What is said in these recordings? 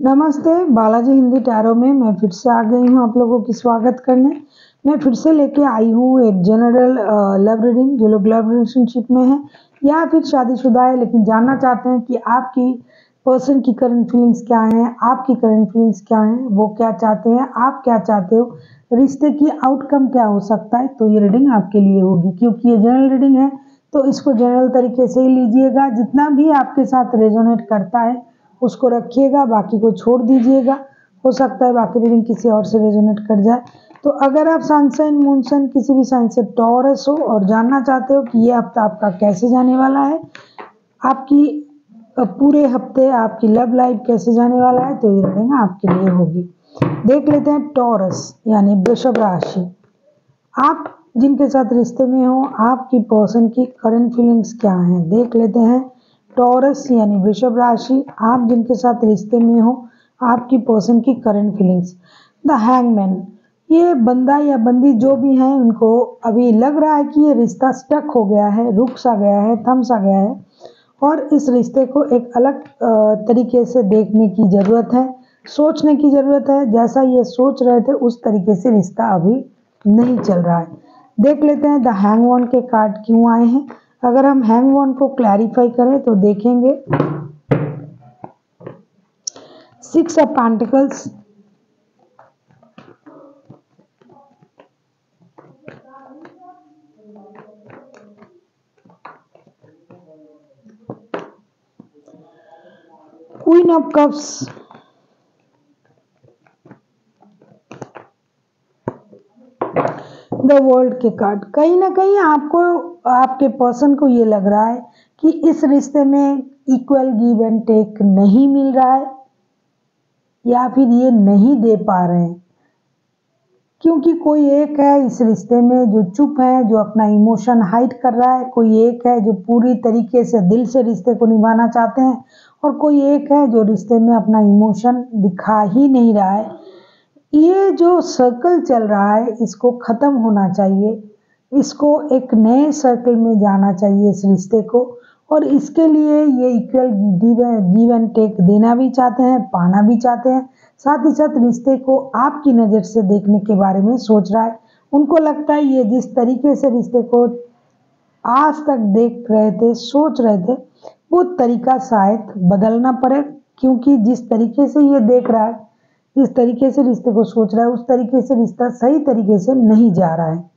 नमस्ते, बालाजी हिंदी टैरो में मैं फिर से आ गई हूँ आप लोगों की स्वागत करने। मैं फिर से लेके आई हूँ एक जनरल लव रीडिंग। जो लोग लव रिलेशनशिप में हैं या फिर शादीशुदा है लेकिन जानना चाहते हैं कि आपकी पर्सन की करंट फीलिंग्स क्या हैं, आपकी करंट फीलिंग्स क्या हैं, वो क्या चाहते हैं, आप क्या चाहते हो, रिश्ते की आउटकम क्या हो सकता है, तो ये रीडिंग आपके लिए होगी। क्योंकि ये जनरल रीडिंग है तो इसको जनरल तरीके से ही लीजिएगा। जितना भी आपके साथ रेजोनेट करता है उसको रखिएगा, बाकी को छोड़ दीजिएगा। हो सकता है बाकी रीडिंग किसी और से रेजोनेट कर जाए। तो अगर आप सन साइन, मून साइन, किसी भी साइन से टॉरस हो और जानना चाहते हो कि ये हफ्ता आपका कैसे जाने वाला है, आपकी पूरे हफ्ते आपकी लव लाइफ कैसे जाने वाला है, तो ये रीडिंग आपके लिए होगी। देख लेते हैं टॉरस यानी वृषभ राशि। आप जिनके साथ रिश्ते में हो, आपकी पर्सन की करंट फीलिंग्स क्या हैं, देख लेते हैं। टॉरस यानी वृषभ राशि, आप जिनके साथ रिश्ते में हो, आपकी पर्सन की करंट फीलिंग्स। द हैंगमैन, ये बंदा या बंदी जो भी है, उनको अभी लग रहा है कि ये रिश्ता स्टक हो गया है, रुक सा गया है, थम सा गया है और इस रिश्ते को एक अलग तरीके से देखने की ज़रूरत है, सोचने की ज़रूरत है। जैसा ये सोच रहे थे उस तरीके से रिश्ता अभी नहीं चल रहा है। देख लेते हैं द हैंगमैन के कार्ड क्यों आए हैं। अगर हम हैंगमैन को क्लैरिफाई करें तो देखेंगे 6 of pentacles, queen of cups, the world के कार्ड। कहीं ना कहीं आपको, आपके पर्सन को ये लग रहा है कि इस रिश्ते में इक्वल गिव एंड टेक नहीं मिल रहा है या फिर ये नहीं दे पा रहे हैं। क्योंकि कोई एक है इस रिश्ते में जो चुप है, जो अपना इमोशन हाइड कर रहा है, कोई एक है जो पूरी तरीके से दिल से रिश्ते को निभाना चाहते हैं और कोई एक है जो रिश्ते में अपना इमोशन दिखा ही नहीं रहा है। ये जो सर्कल चल रहा है इसको ख़त्म होना चाहिए, इसको एक नए सर्कल में जाना चाहिए इस रिश्ते को। और इसके लिए ये इक्वल गिव एंड टेक देना भी चाहते हैं, पाना भी चाहते हैं, साथ ही साथ रिश्ते को आपकी नज़र से देखने के बारे में सोच रहा है। उनको लगता है ये जिस तरीके से रिश्ते को आज तक देख रहे थे, सोच रहे थे, वो तरीका शायद बदलना पड़े। क्योंकि जिस तरीके से ये देख रहा है, जिस तरीके से रिश्ते को सोच रहा है, उस तरीके से रिश्ता सही तरीके से नहीं जा रहा है।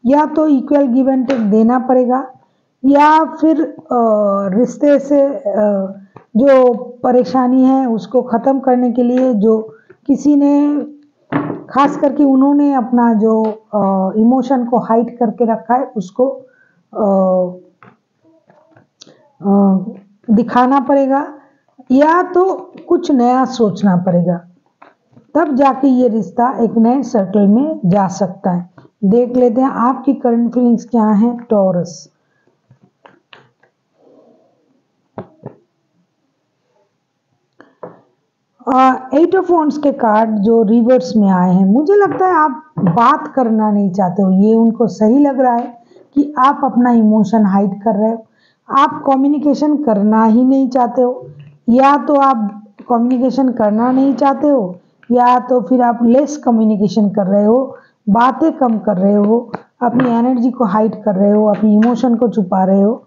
या तो इक्वल गिव एंड टेक देना पड़ेगा या फिर रिश्ते से जो परेशानी है उसको ख़त्म करने के लिए जो किसी ने, खास करके उन्होंने अपना जो इमोशन को हाइड करके रखा है उसको दिखाना पड़ेगा या तो कुछ नया सोचना पड़ेगा, तब जाके ये रिश्ता एक नए सर्कल में जा सकता है। देख लेते हैं आपकी करंट फीलिंग्स क्या हैं टॉरस। एट ऑफ वॉन्ड्स के कार्ड जो रिवर्स में आए हैं, मुझे लगता है आप बात करना नहीं चाहते हो। ये उनको सही लग रहा है कि आप अपना इमोशन हाइड कर रहे हो, आप कम्युनिकेशन करना ही नहीं चाहते हो। या तो आप कम्युनिकेशन करना नहीं चाहते हो या तो फिर आप लेस कम्युनिकेशन कर रहे हो, बातें कम कर रहे हो, अपनी एनर्जी को हाइड कर रहे हो, अपनी इमोशन को छुपा रहे हो,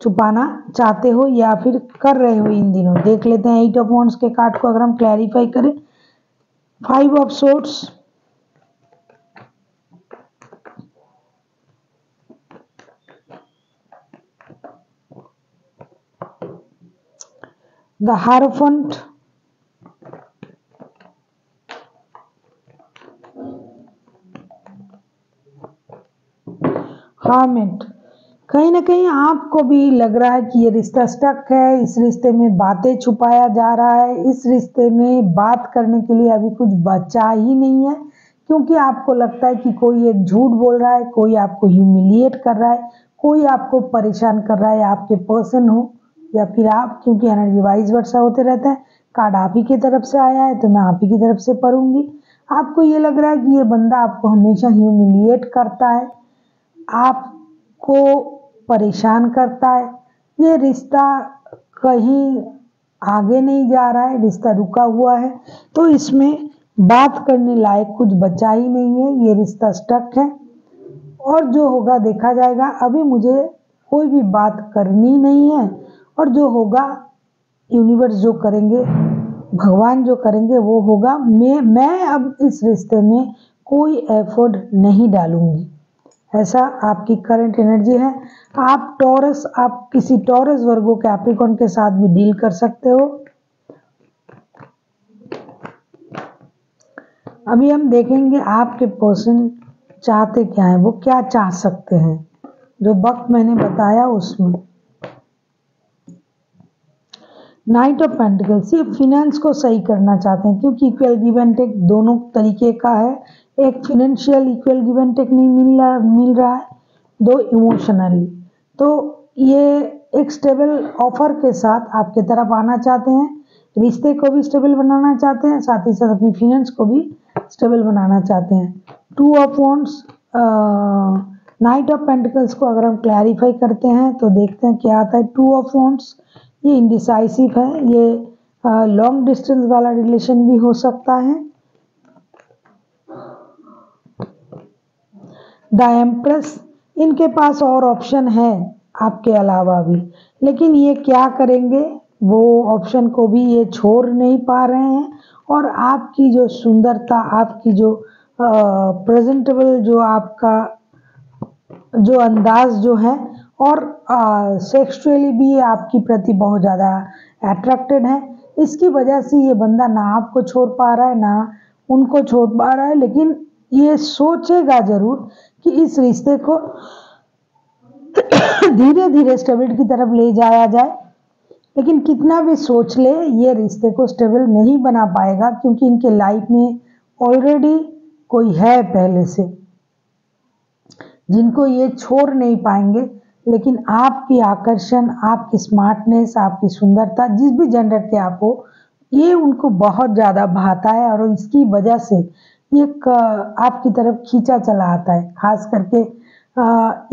छुपाना चाहते हो या फिर कर रहे हो इन दिनों। देख लेते हैं एट ऑफ वॉन्ड्स के कार्ड को अगर हम क्लैरिफाई करें। 5 ऑफ सोर्ड्स, द हारोफेंट, हर्मिट। कहीं ना कहीं आपको भी लग रहा है कि ये रिश्ता स्टक है, इस रिश्ते में बातें छुपाया जा रहा है, इस रिश्ते में बात करने के लिए अभी कुछ बचा ही नहीं है। क्योंकि आपको लगता है कि कोई एक झूठ बोल रहा है, कोई आपको ह्यूमिलिएट कर रहा है, कोई आपको परेशान कर रहा है, आपके पर्सन हो या फिर आप, क्योंकि एनर्जी वाइज वर्षा होते रहता है। कार्ड आप ही की तरफ से आया है तो मैं आप ही की तरफ से पढ़ूंगी। आपको ये लग रहा है कि ये बंदा आपको हमेशा ह्यूमिलिएट करता है, आपको परेशान करता है। ये रिश्ता कहीं आगे नहीं जा रहा है, रिश्ता रुका हुआ है, तो इसमें बात करने लायक कुछ बचा ही नहीं है, ये रिश्ता स्टक है और जो होगा देखा जाएगा। अभी मुझे कोई भी बात करनी नहीं है और जो होगा यूनिवर्स जो करेंगे, भगवान जो करेंगे वो होगा। मैं अब इस रिश्ते में कोई एफर्ट नहीं डालूंगी, ऐसा आपकी करंट एनर्जी है। आप किसी टॉरस वर्गो कैप्रिकॉर्न के साथ भी डील कर सकते हो। अभी हम देखेंगे आपके पर्सन चाहते क्या है, वो क्या चाह सकते हैं, जो वक्त मैंने बताया उसमें। नाइट ऑफ पेंटिकल्स, ये फिनेंस को सही करना चाहते हैं क्योंकि इक्वल गिव एंड टेक दोनों तरीके का है। एक financial equal give and take नहीं मिल रहा है, दो इमोशनली। तो ये एक स्टेबल ऑफर के साथ आपके तरफ आना चाहते हैं, रिश्ते को भी स्टेबल बनाना चाहते हैं, साथ ही साथ अपनी फिनेंस को भी स्टेबल बनाना चाहते हैं। Two of wands, night of pentacles को अगर हम क्लैरिफाई करते हैं तो देखते हैं क्या आता है। टू ऑफ वॉन्ड्स ये इंडिसाइसिव है, ये लॉन्ग डिस्टेंस वाला रिलेशन भी हो सकता है। द एम्प्रेस, इनके पास और ऑप्शन है आपके अलावा भी, लेकिन ये क्या करेंगे, वो ऑप्शन को भी ये छोड़ नहीं पा रहे हैं। और आपकी जो सुंदरता, आपकी जो प्रेजेंटेबल, जो आपका जो अंदाज जो है, और सेक्सुअली भी आपकी प्रति बहुत ज़्यादा अट्रैक्टेड है। इसकी वजह से ये बंदा ना आपको छोड़ पा रहा है ना उनको छोड़ पा रहा है, लेकिन ये सोचेगा जरूर कि इस रिश्ते को धीरे धीरे स्टेबिलिटी की तरफ ले जाया जाए। लेकिन कितना भी सोच ले, ये रिश्ते को स्टेबल नहीं बना पाएगा क्योंकि इनके लाइफ में ऑलरेडी कोई है पहले से जिनको ये छोड़ नहीं पाएंगे। लेकिन आपकी आकर्षण, आपकी स्मार्टनेस, आपकी सुंदरता, जिस भी जेंडर के आप हो, ये उनको बहुत ज़्यादा भाता है और इसकी वजह से ये आपकी तरफ खींचा चला आता है। खास करके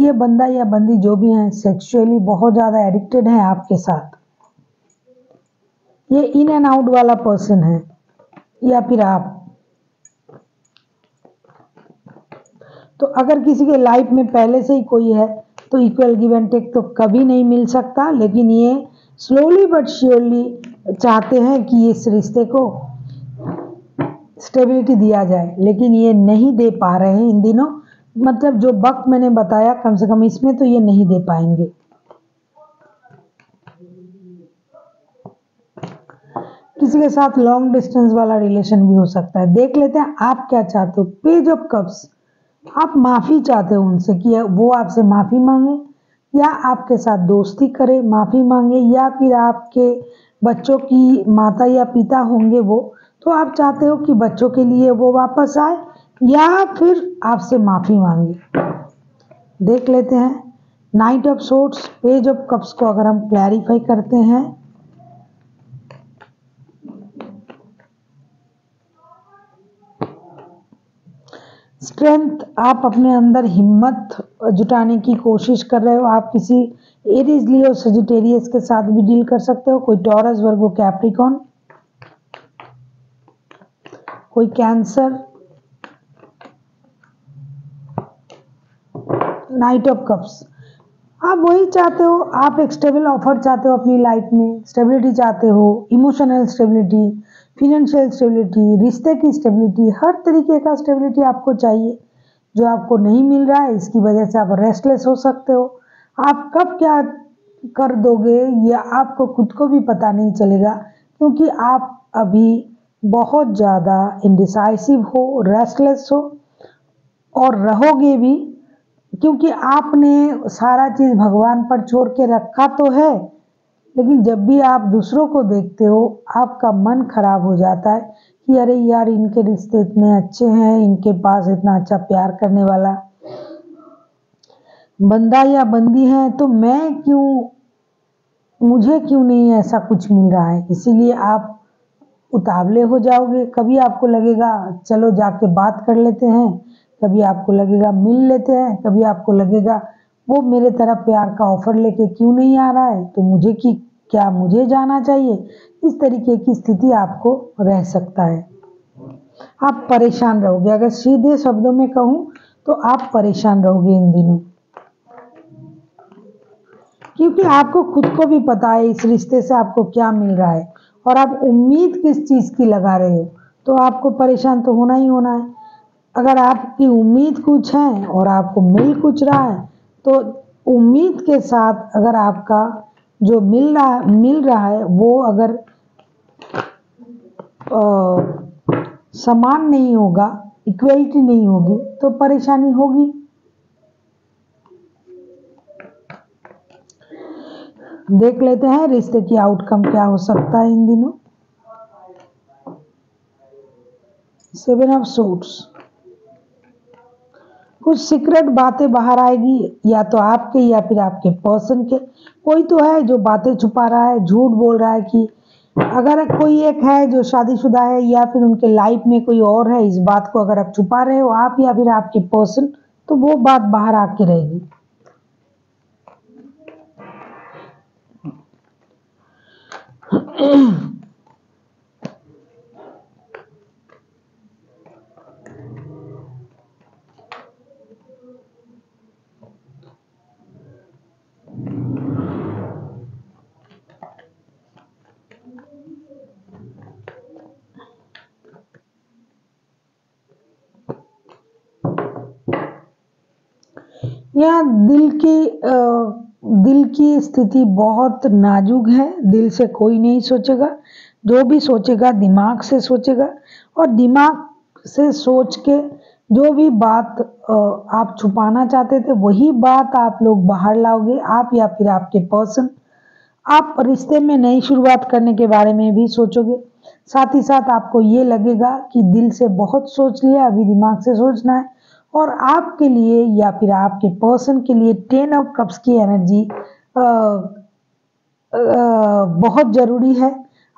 ये बंदा या बंदी जो भी हैं सेक्सुअली बहुत ज़्यादा एडिक्टेड है आपके साथ। ये इन एंड आउट वाला पर्सन है या फिर आप। तो अगर किसी के लाइफ में पहले से ही कोई है तो इक्वल गिव एंड टेक तो कभी नहीं मिल सकता, लेकिन ये स्लोली बट श्योरली चाहते हैं कि इस रिश्ते को स्टेबिलिटी दिया जाए, लेकिन ये नहीं दे पा रहे हैं इन दिनों। मतलब जो वक्त मैंने बताया, कम से कम इसमें तो ये नहीं दे पाएंगे। किसी के साथ लॉन्ग डिस्टेंस वाला रिलेशन भी हो सकता है। देख लेते हैं आप क्या चाहते हो। पेज ऑफ कप्स, आप माफ़ी चाहते हो उनसे कि वो आपसे माफ़ी मांगे या आपके साथ दोस्ती करे, माफ़ी मांगे, या फिर आपके बच्चों की माता या पिता होंगे वो, तो आप चाहते हो कि बच्चों के लिए वो वापस आए या फिर आपसे माफ़ी मांगे। देख लेते हैं। Night of swords, page of cups को अगर हम क्लैरिफाई करते हैं, स्ट्रेंथ, आप अपने अंदर हिम्मत जुटाने की कोशिश कर रहे हो। आप किसी एरीज, लियो, सजिटेरियस के साथ भी डील कर सकते हो, कोई टॉरस, वर्गो, कैप्रिकॉर्न, कोई कैंसर। नाइट ऑफ कप्स, आप वही चाहते हो, आप एक स्टेबल ऑफर चाहते हो अपनी लाइफ में, स्टेबिलिटी चाहते हो, इमोशनल स्टेबिलिटी, फिनेंशियल स्टेबिलिटी, रिश्ते की स्टेबिलिटी, हर तरीके का स्टेबिलिटी आपको चाहिए जो आपको नहीं मिल रहा है। इसकी वजह से आप रेस्टलेस हो सकते हो। आप कब क्या कर दोगे ये आपको खुद को भी पता नहीं चलेगा, क्योंकि आप अभी बहुत ज़्यादा इंडिसाइसिव हो, रेस्टलेस हो और रहोगे भी, क्योंकि आपने सारा चीज़ भगवान पर छोड़ के रखा तो है, लेकिन जब भी आप दूसरों को देखते हो आपका मन खराब हो जाता है कि अरे यार, इनके रिश्ते इतने अच्छे हैं, इनके पास इतना अच्छा प्यार करने वाला बंदा या बंदी है, तो मुझे क्यों नहीं ऐसा कुछ मिल रहा है। इसीलिए आप उतावले हो जाओगे। कभी आपको लगेगा चलो जाके बात कर लेते हैं, कभी आपको लगेगा मिल लेते हैं, कभी आपको लगेगा वो मेरे तरफ प्यार का ऑफर लेके क्यों नहीं आ रहा है, तो मुझे क्या मुझे जाना चाहिए, इस तरीके की स्थिति आपको रह सकता है। आप परेशान रहोगे, अगर सीधे शब्दों में कहूँ तो आप परेशान रहोगे इन दिनों, क्योंकि आपको खुद को भी पता है इस रिश्ते से आपको क्या मिल रहा है और आप उम्मीद किस चीज़ की लगा रहे हो, तो आपको परेशान तो होना ही होना है। अगर आपकी उम्मीद कुछ है और आपको मिल कुछ रहा है, तो उम्मीद के साथ अगर आपका जो मिल रहा है वो अगर समान नहीं होगा, इक्वलिटी नहीं होगी, तो परेशानी होगी। देख लेते हैं रिश्ते की आउटकम क्या हो सकता है इन दिनों। 7 ऑफ सूट्स, कुछ सीक्रेट बातें बाहर आएगी, या तो आपके या फिर आपके पर्सन के। कोई तो है जो बातें छुपा रहा है, झूठ बोल रहा है कि अगर कोई एक है जो शादीशुदा है या फिर उनके लाइफ में कोई और है, इस बात को अगर आप छुपा रहे हो आप या फिर आपके पर्सन, तो वो बात बाहर आके रहेगी। या दिल की स्थिति बहुत नाजुक है। दिल से कोई नहीं सोचेगा, जो भी सोचेगा दिमाग से सोचेगा, और दिमाग से सोच के जो भी बात आप छुपाना चाहते थे वही बात आप लोग बाहर लाओगे, आप या फिर आपके पर्सन। आप रिश्ते में नई शुरुआत करने के बारे में भी सोचोगे, साथ ही साथ आपको ये लगेगा कि दिल से बहुत सोच लिया, अभी दिमाग से सोचना है। और आपके लिए या फिर आपके पर्सन के लिए 10 ऑफ कप्स की एनर्जी बहुत ज़रूरी है।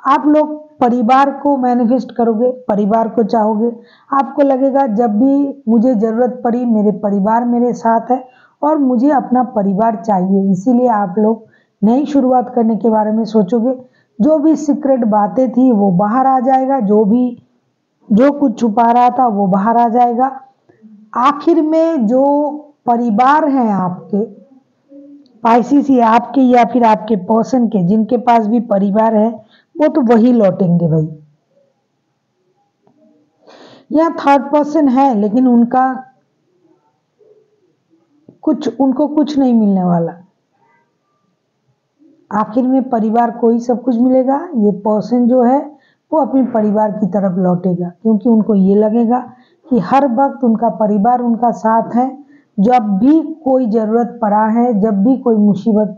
आप लोग परिवार को मैनिफेस्ट करोगे, परिवार को चाहोगे। आपको लगेगा जब भी मुझे ज़रूरत पड़ी मेरे परिवार मेरे साथ है और मुझे अपना परिवार चाहिए, इसीलिए आप लोग नई शुरुआत करने के बारे में सोचोगे। जो भी सीक्रेट बातें थी वो बाहर आ जाएगा, जो कुछ छुपा रहा था वो बाहर आ जाएगा। आखिर में जो परिवार हैं आपके, पाइसिस या आपके या फिर आपके पर्सन के, जिनके पास भी परिवार है वो तो वही लौटेंगे भाई। या थर्ड पर्सन है लेकिन उनको कुछ नहीं मिलने वाला। आखिर में परिवार को ही सब कुछ मिलेगा। ये पर्सन जो है वो अपने परिवार की तरफ लौटेगा, क्योंकि उनको ये लगेगा कि हर वक्त उनका परिवार उनका साथ है। जब भी कोई ज़रूरत पड़ा है, जब भी कोई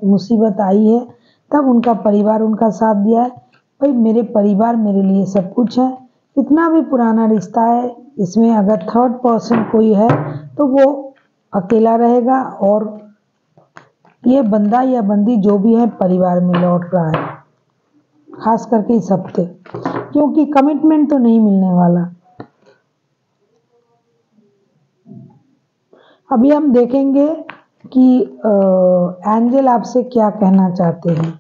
मुसीबत आई है, तब उनका परिवार उनका साथ दिया है। भाई मेरे परिवार मेरे लिए सब कुछ है। इतना भी पुराना रिश्ता है, इसमें अगर थर्ड पर्सन कोई है तो वो अकेला रहेगा और ये बंदा या बंदी जो भी है परिवार में लौट रहा है, खास करके इस हफ्ते, क्योंकि कमिटमेंट तो नहीं मिलने वाला। अभी हम देखेंगे कि एंजल आपसे क्या कहना चाहते हैं।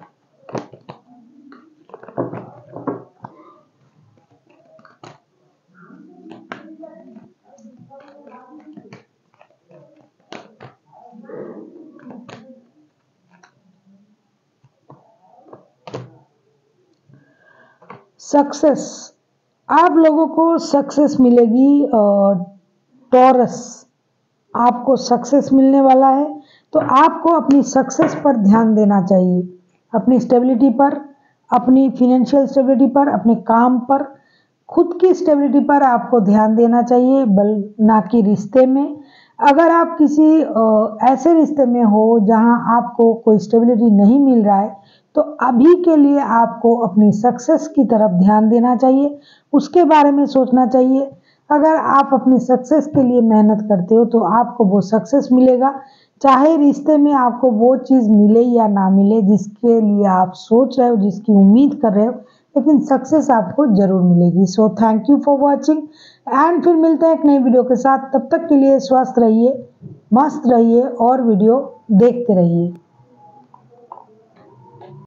सक्सेस, आप लोगों को सक्सेस मिलेगी। टॉरस, आपको सक्सेस मिलने वाला है, तो आपको अपनी सक्सेस पर ध्यान देना चाहिए, अपनी स्टेबिलिटी पर, अपनी फिनेंशियल स्टेबिलिटी पर, अपने काम पर, खुद की स्टेबिलिटी पर आपको ध्यान देना चाहिए, ना कि रिश्ते में। अगर आप किसी ऐसे रिश्ते में हो जहां आपको कोई स्टेबिलिटी नहीं मिल रहा है, तो अभी के लिए आपको अपनी सक्सेस की तरफ ध्यान देना चाहिए, उसके बारे में सोचना चाहिए। अगर आप अपनी सक्सेस के लिए मेहनत करते हो तो आपको वो सक्सेस मिलेगा, चाहे रिश्ते में आपको वो चीज़ मिले या ना मिले जिसके लिए आप सोच रहे हो, जिसकी उम्मीद कर रहे हो, लेकिन सक्सेस आपको जरूर मिलेगी। So thank you for watching and फिर मिलते हैं एक नई वीडियो के साथ। तब तक के लिए स्वस्थ रहिए, मस्त रहिए और वीडियो देखते रहिए।